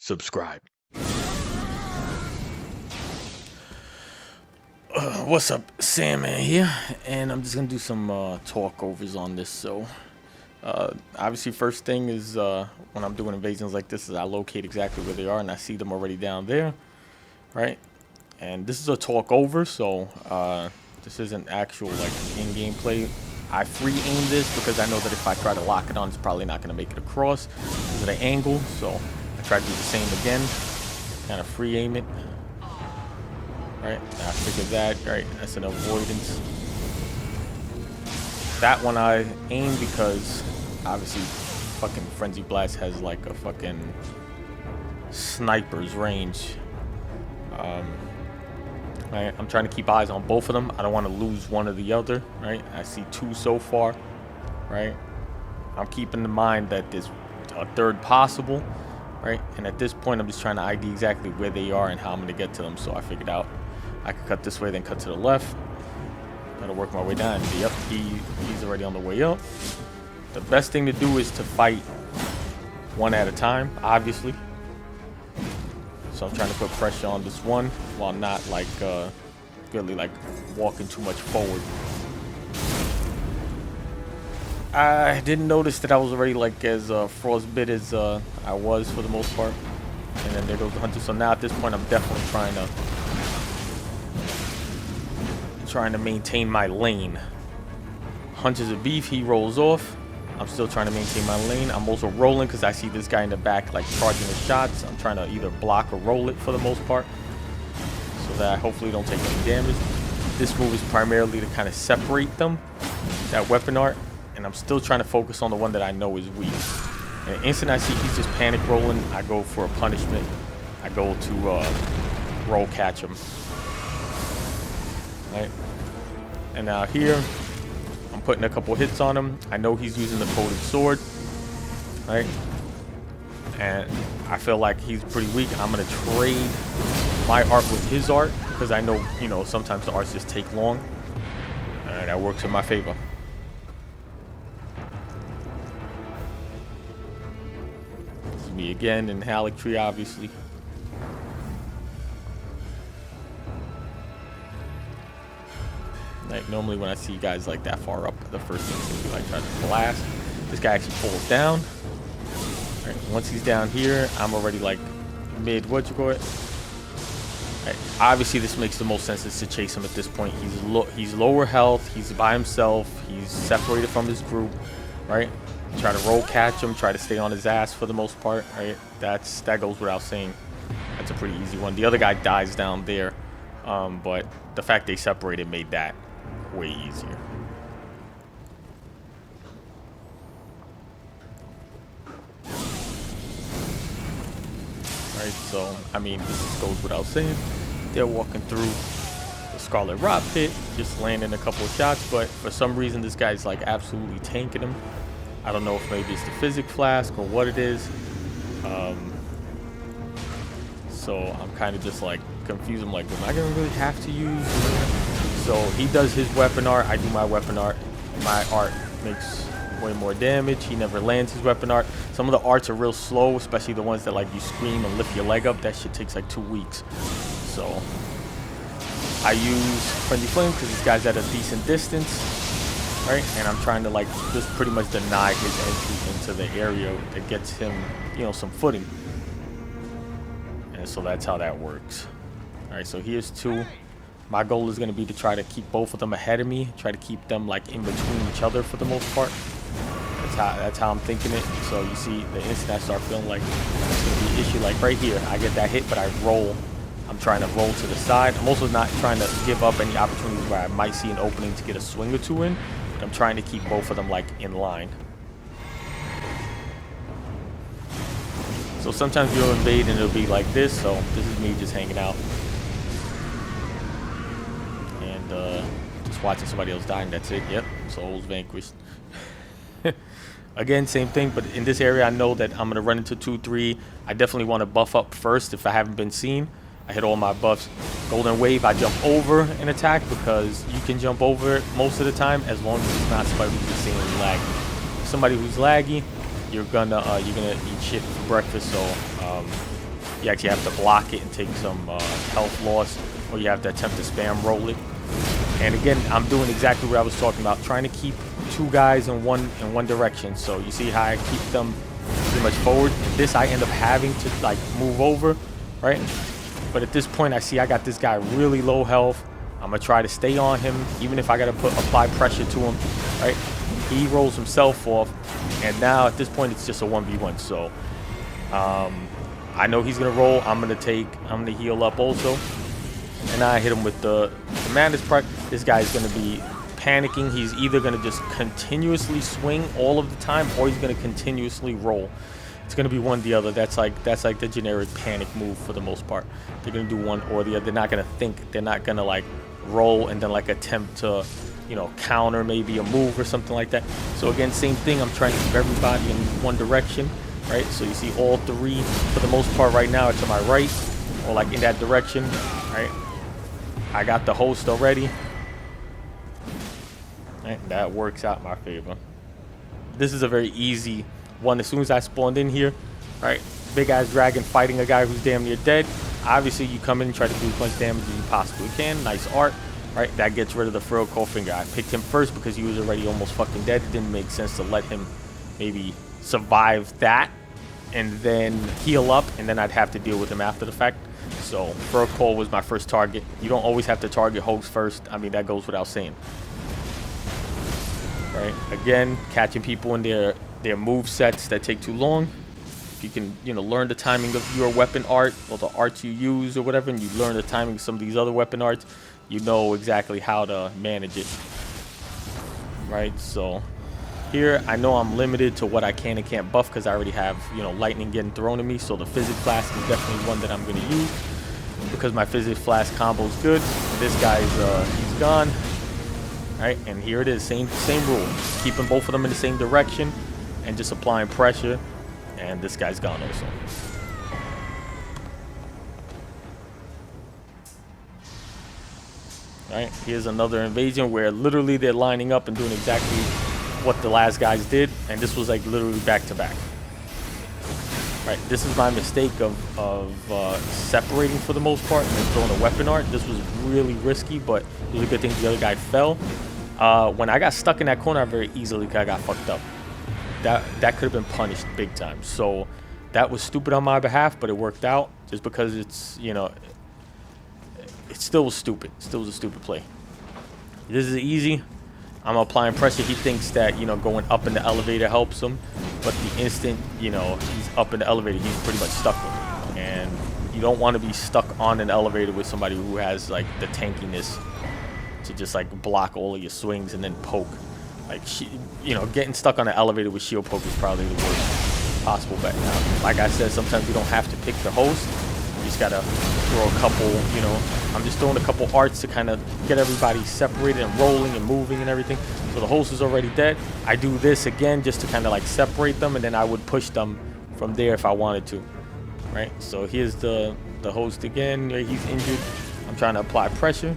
subscribe. What's up, Sandman here, and I'm just gonna do some talkovers on this. So obviously first thing is when I'm doing invasions like this is I locate exactly where they are, and I see them already down there, right? And this is a talkover, so this isn't actual like in-game play. I free aim this because I know that if I try to lock it on, it's probably not gonna make it across because of the angle. So I try to do the same again, kind of free aim it. Right, I figured that, right, that's an avoidance. That one I aim because obviously fucking Frenzy Blast has like a fucking sniper's range. Right, I'm trying to keep eyes on both of them. I don't want to lose one or the other, right? I see two so far, right? I'm keeping in mind that there's a third possible, right? And at this point, I'm just trying to ID exactly where they are and how I'm going to get to them. So I figured out I could cut this way, then cut to the left. Gotta work my way down. Yep, he's already on the way up. The best thing to do is to fight one at a time, obviously. So I'm trying to put pressure on this one while not like really like walking too much forward. I didn't notice that I was already like as frostbit as I was for the most part. And then there goes the hunter. So now at this point, I'm definitely trying to maintain my lane. Hunter's a beef, he rolls off. I'm still trying to maintain my lane. I'm also rolling because I see this guy in the back like charging his shots. I'm trying to either block or roll it for the most part so that I hopefully don't take any damage. This move is primarily to kind of separate them, that weapon art, and I'm still trying to focus on the one that I know is weak. And the instant I see he's just panic rolling, I go for a punishment. I go to roll catch him. Right? And now here, I'm putting a couple hits on him. I know he's using the coated sword, right? And I feel like he's pretty weak. I'm gonna trade my art with his art because I know, you know, sometimes the arts just take long. And that works in my favor. This is me again in Halleck Tree, obviously. Like normally when I see guys like that far up, the first thing is gonna be like try to blast. This guy actually falls down. Right, once he's down here, I'm already like mid. What you call it? Right, obviously, this makes the most sense is to chase him at this point. He's lower health. He's by himself. He's separated from his group. Right? Try to roll catch him. Try to stay on his ass for the most part. Right? That goes without saying. That's a pretty easy one. The other guy dies down there, but the fact they separated made that way easier. Right, so I mean, this goes without saying. They're walking through the Scarlet Rot pit, just landing a couple of shots, but for some reason this guy's like absolutely tanking him. I don't know if maybe it's the physic flask or what it is. So I'm kind of just like confused. I'm like, am I gonna really have to use? So he does his weapon art, I do my weapon art. My art makes way more damage. He never lands his weapon art. Some of the arts are real slow, especially the ones that like you scream and lift your leg up. That shit takes like 2 weeks. So I use Frenzy Flame because this guy's at a decent distance, right? And I'm trying to like just pretty much deny his entry into the area that gets him, you know, some footing. And so that's how that works. All right, so here's 2. My goal is going to be to try to keep both of them ahead of me, try to keep them like in between each other for the most part. That's how I'm thinking it. So you see, the instant I start feeling like it's going to be an issue, like right here, I get that hit, but I roll. I'm trying to roll to the side. I'm also not trying to give up any opportunities where I might see an opening to get a swing or 2 in, but I'm trying to keep both of them like in line. So sometimes you'll invade and it'll be like this. So this is me just hanging out. Just watching somebody else die, and that's it. Yep, souls vanquished. Again, same thing, but in this area I know that I'm gonna run into 2-3. I definitely want to buff up first if I haven't been seen. I hit all my buffs. Golden Wave, I jump over an attack because you can jump over it most of the time as long as it's not somebody who's insanely laggy. Somebody who's laggy, you're gonna eat shit for breakfast. So You actually have to block it and take some health loss, or you have to attempt to spam roll it. And again, I'm doing exactly what I was talking about, trying to keep two guys in one direction. So you see how I keep them pretty much forward. And this I end up having to like move over, right? But at this point, I see I got this guy really low health. I'm gonna try to stay on him, even if I gotta apply pressure to him, right? He rolls himself off, and now at this point it's just a 1v1. So I know he's gonna roll. I'm gonna heal up also, and I hit him with the madness part. This guy's gonna be panicking. He's either gonna just continuously swing all of the time, or he's gonna continuously roll. It's gonna be one or the other. That's like the generic panic move for the most part. They're gonna do one or the other. They're not gonna think. They're not gonna like roll and then like attempt to, you know, counter maybe a move or something like that. So again, same thing. I'm trying to keep everybody in one direction, right? So you see all three for the most part right now are to my right, or like in that direction, right? I got the host already. Right, that works out in my favor. This is a very easy one. As soon as I spawned in here, right, big ass dragon fighting a guy who's damn near dead. Obviously, you come in and try to do as much damage as you possibly can. Nice art, right? That gets rid of the frail cold finger. I picked him first because he was already almost fucking dead. It didn't make sense to let him maybe survive that and then heal up, and then I'd have to deal with him after the fact. So Fur Call was my first target. You don't always have to target hosts first. I mean, that goes without saying. Right? Again, catching people in their move sets that take too long. If you can, you know, learn the timing of your weapon art or the arts you use or whatever, and you learn the timing of some of these other weapon arts, you know exactly how to manage it. Right? So here, I know I'm limited to what I can and can't buff because I already have, you know, lightning getting thrown at me. So the Physic Flask is definitely one that I'm going to use because my Physic Flask combo is good. This guy's he's gone. Right, and here it is, same rule, keeping both of them in the same direction and just applying pressure, and this guy's gone also. Right, here's another invasion where literally they're lining up and doing exactly what the last guys did, and this was like literally back to back. Right, this is my mistake of separating for the most part and then throwing a weapon art. This was really risky, but it was a good thing the other guy fell. When I got stuck in that corner, very easily I got fucked up. That could have been punished big time. So that was stupid on my behalf, but it worked out just because it's, you know, it still was stupid. It still was a stupid play. This is easy. I'm applying pressure. He thinks that, you know, going up in the elevator helps him, but the instant, you know, he's up in the elevator, he's pretty much stuck with me. And you don't want to be stuck on an elevator with somebody who has like the tankiness to just like block all of your swings and then poke. Like, you know, getting stuck on an elevator with shield poke is probably the worst possible bet. Now, like I said, sometimes you don't have to pick the host. You just gotta throw a couple, you know, I'm just throwing a couple arts to kind of get everybody separated and rolling and moving and everything. So the host is already dead. I do this again just to kind of like separate them, and then I would push them from there if I wanted to. Right? So here's the host again. He's injured. I'm trying to apply pressure.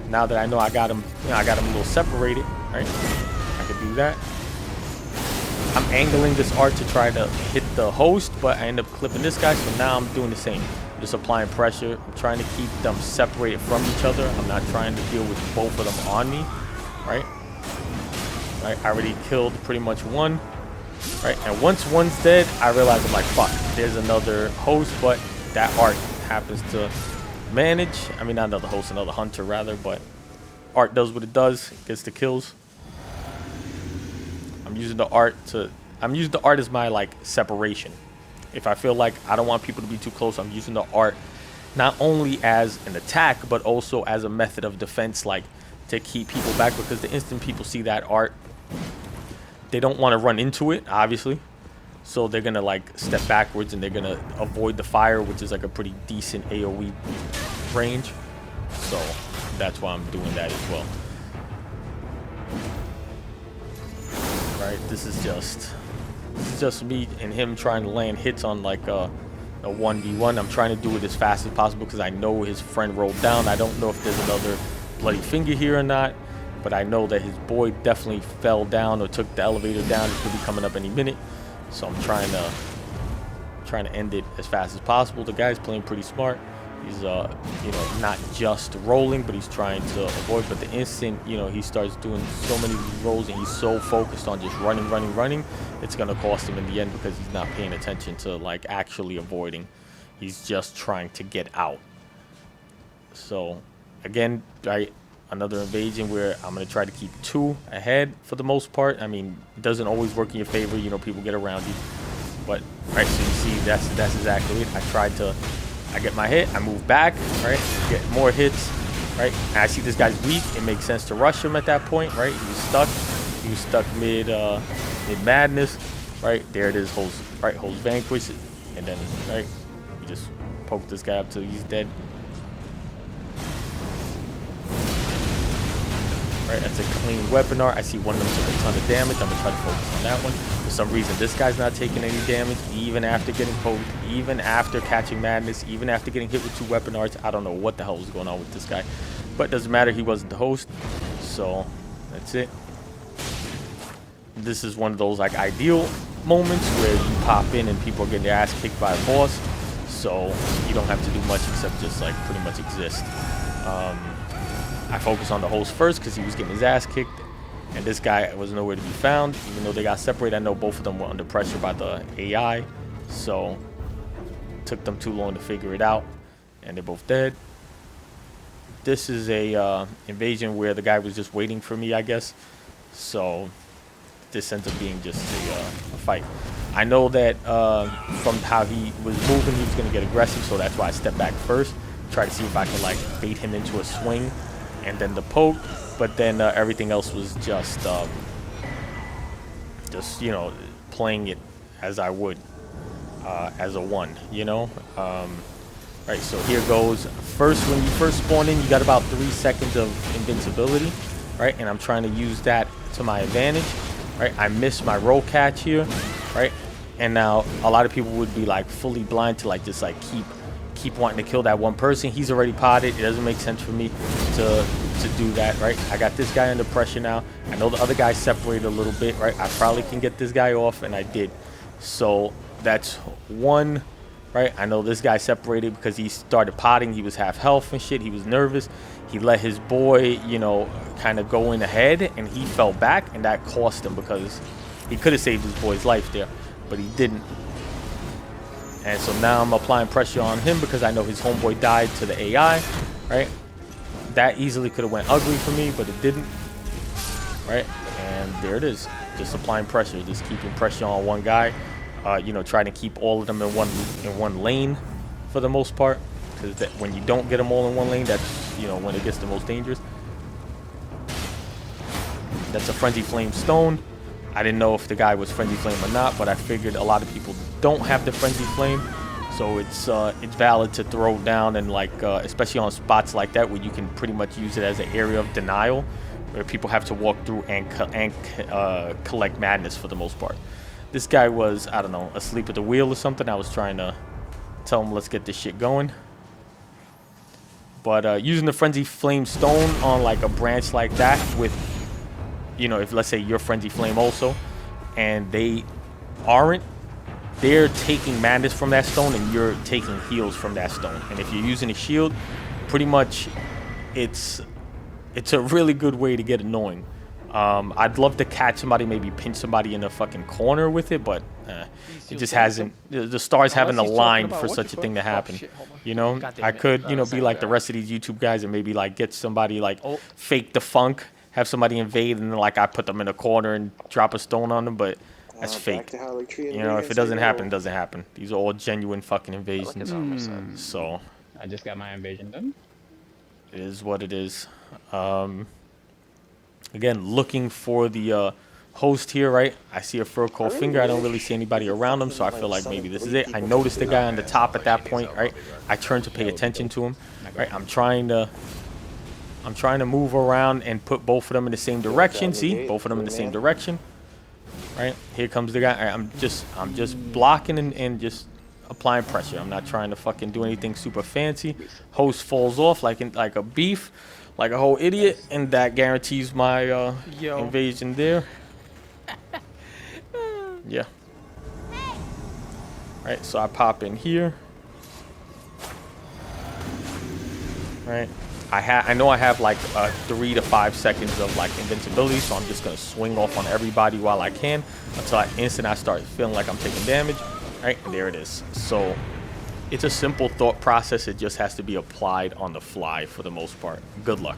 Now that I know I got him, you know, I got him a little separated. Right? I could do that. I'm angling this art to try to hit the host, but I end up clipping this guy. So now I'm doing the same. Just applying pressure. I'm trying to keep them separated from each other. I'm not trying to deal with both of them on me. Right? Right? I already killed pretty much one. Right? And once one's dead, I realize I'm like, fuck, there's another host, but that art happens to manage. I mean, not another host, another hunter rather, but art does what it does. It gets the kills. I'm using the art as my like separation. If I feel like I don't want people to be too close, I'm using the art not only as an attack, but also as a method of defense, like to keep people back, because the instant people see that art, they don't want to run into it, obviously. So they're going to like step backwards and they're going to avoid the fire, which is like a pretty decent AoE range. So that's why I'm doing that as well. Right, this is just me and him trying to land hits on like a 1v1. I'm trying to do it as fast as possible because I know his friend rolled down. I don't know if there's another bloody finger here or not, but I know that his boy definitely fell down or took the elevator down. It could be coming up any minute. So I'm trying trying to end it as fast as possible. The guy's playing pretty smart. He's, you know, not just rolling, but he's trying to avoid. But the instant, you know, he starts doing so many rolls and he's so focused on just running, it's going to cost him in the end because he's not paying attention to, like, actually avoiding. He's just trying to get out. So, again, right, another invasion where I'm going to try to keep 2 ahead for the most part. I mean, it doesn't always work in your favor. You know, people get around you. But, right, so you see, that's exactly it. I get my hit, I move back, right, get more hits, right, and I see this guy's weak. It makes sense to rush him at that point, right. He was stuck mid madness, right. There it is, holds vanquish, and then, right, you just poke this guy up till he's dead. Right, that's a clean weapon art. I see one of them took a ton of damage. I'm gonna try to focus on that one. For some reason, this guy's not taking any damage, even after getting poked, even after catching madness, even after getting hit with 2 weapon arts. I don't know what the hell was going on with this guy, but it doesn't matter. He wasn't the host, so that's it. This is one of those like ideal moments where you pop in and people are getting their ass kicked by a boss, so you don't have to do much except just like pretty much exist. I focus on the host first because he was getting his ass kicked, and this guy was nowhere to be found. Even though they got separated, I know both of them were under pressure by the AI, so it took them too long to figure it out, and they're both dead. This is a invasion where the guy was just waiting for me, I guess, so this ends up being just a fight. I know that from how he was moving, he was going to get aggressive, so that's why I stepped back first, try to see if I can like bait him into a swing and then the poke, but then everything else was just you know, playing it as I would as a 1, you know. Right, so here goes. First, when you first spawn in, you got about 3 seconds of invincibility, right, and I'm trying to use that to my advantage, right. I missed my roll catch here, right, and now a lot of people would be like fully blind to like just like keep wanting to kill that one person. He's already potted. It doesn't make sense for me to do that, right. I got this guy under pressure now. I know the other guy separated a little bit, right. I probably can get this guy off, and I did. So that's 1, right. I know this guy separated because he started potting. He was half health and shit. He was nervous. He let his boy, you know, kind of go in ahead, and he fell back, and that cost him because he could have saved his boy's life there, but he didn't. And so now I'm applying pressure on him because I know his homeboy died to the AI, right? That easily could have went ugly for me, but it didn't, right? And there it is, just applying pressure, just keeping pressure on one guy. You know, trying to keep all of them in one lane for the most part, because when you don't get them all in one lane, that's, you know, when it gets the most dangerous. That's a Frenzy Flame Stone. I didn't know if the guy was Frenzy Flame or not, but I figured a lot of people don't have the Frenzy Flame, so it's valid to throw down, and like especially on spots like that where you can pretty much use it as an area of denial, where people have to walk through and collect madness for the most part. This guy was, I don't know, asleep at the wheel or something. I was trying to tell him, let's get this shit going. But using the Frenzy Flame Stone on like a branch like that with, you know, if let's say you're Frenzy Flame also, and they aren't, they're taking madness from that stone and you're taking heals from that stone. And if you're using a shield, pretty much it's a really good way to get annoying. I'd love to catch somebody, maybe pinch somebody in a fucking corner with it, but it just hasn't, the stars haven't aligned for such a thing to happen. You know, I could, you know, be like the rest of these YouTube guys and maybe like get somebody like fake the funk, have somebody invade, and then like I put them in a corner and drop a stone on them, but that's fake. You know, if it doesn't happen, it doesn't happen. These are all genuine fucking invasions. So I just got my invasion done. It is what it is. Again, looking for the host here, right? I see a fur cold finger. I don't really see anybody around him, so I feel like maybe this is it. I noticed the guy on the top at that point, right? I turned to pay attention to him, right? I'm trying to move around and put both of them in the same direction. See, both of them in the same direction, right? Here comes the guy. Right, I'm just blocking and just applying pressure. I'm not trying to fucking do anything super fancy. Host falls off like a beef, like a whole idiot, and that guarantees my invasion there. Yeah. Right, so I pop in here. Right, I know I have like 3 to 5 seconds of like invincibility, so I'm just gonna swing off on everybody while I can until I start feeling like I'm taking damage. Right, and there it is. So it's a simple thought process. It just has to be applied on the fly for the most part. Good luck.